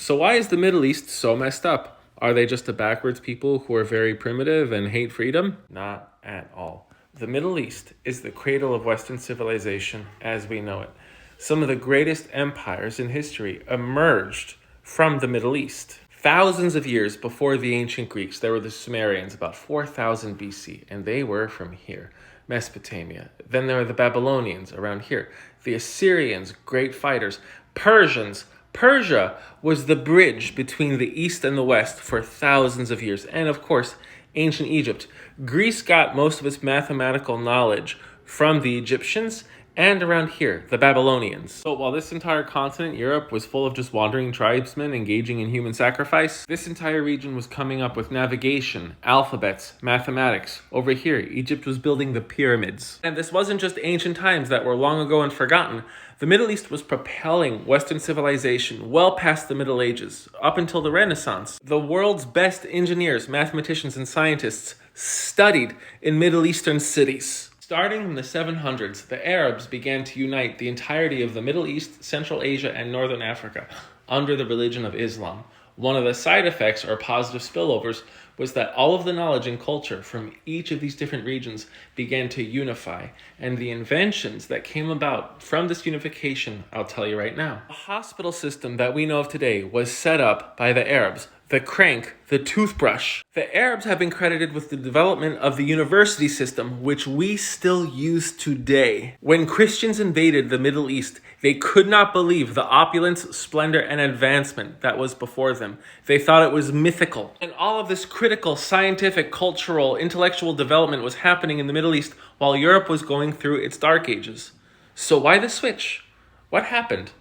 So why is the Middle East so messed up? Are they just a backwards people who are very primitive and hate freedom? Not at all. The Middle East is the cradle of Western civilization as we know it. Some of the greatest empires in history emerged from the Middle East. Thousands of years before the ancient Greeks, there were the Sumerians, about 4000 BC, and they were from here, Mesopotamia. Then there were the Babylonians around here, the Assyrians, great fighters, Persians. Persia was the bridge between the East and the West for thousands of years, and of course, ancient Egypt. Greece got most of its mathematical knowledge from the Egyptians, and around here, the Babylonians. So while this entire continent, Europe, was full of just wandering tribesmen engaging in human sacrifice, this entire region was coming up with navigation, alphabets, mathematics. Over here, Egypt was building the pyramids. And this wasn't just ancient times that were long ago and forgotten. The Middle East was propelling Western civilization well past the Middle Ages, up until the Renaissance. The world's best engineers, mathematicians, and scientists studied in Middle Eastern cities. Starting in the 700s, the Arabs began to unite the entirety of the Middle East, Central Asia, and Northern Africa under the religion of Islam. One of the side effects or positive spillovers was that all of the knowledge and culture from each of these different regions began to unify. And the inventions that came about from this unification, I'll tell you right now. The hospital system that we know of today was set up by the Arabs. The crank, the toothbrush. The Arabs have been credited with the development of the university system, which we still use today. When Christians invaded the Middle East, they could not believe the opulence, splendor, and advancement that was before them. They thought it was mythical. And all of this critical, scientific, cultural, intellectual development was happening in the Middle East while Europe was going through its dark ages. So why the switch? What happened?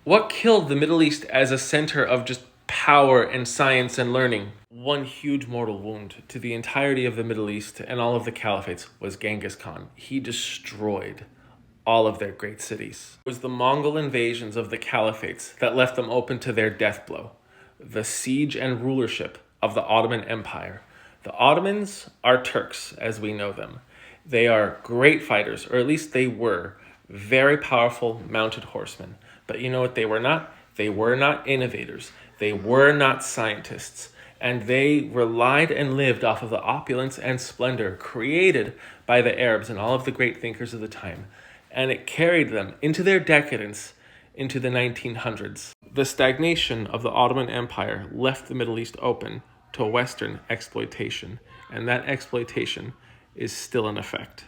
What killed the Middle East as a center of just power and science and learning? One huge mortal wound to the entirety of the Middle East and all of the caliphates was Genghis Khan. He destroyed all of their great cities. It was the Mongol invasions of the caliphates that left them open to their death blow. The siege and rulership of the Ottoman Empire. The Ottomans are Turks as we know them. They are great fighters, or at least they were, very powerful mounted horsemen. But you know what they were not? They were not innovators. They were not scientists, and they relied and lived off of the opulence and splendor created by the Arabs and all of the great thinkers of the time, and it carried them into their decadence into the 1900s. The stagnation of the Ottoman Empire left the Middle East open to Western exploitation, and that exploitation is still in effect.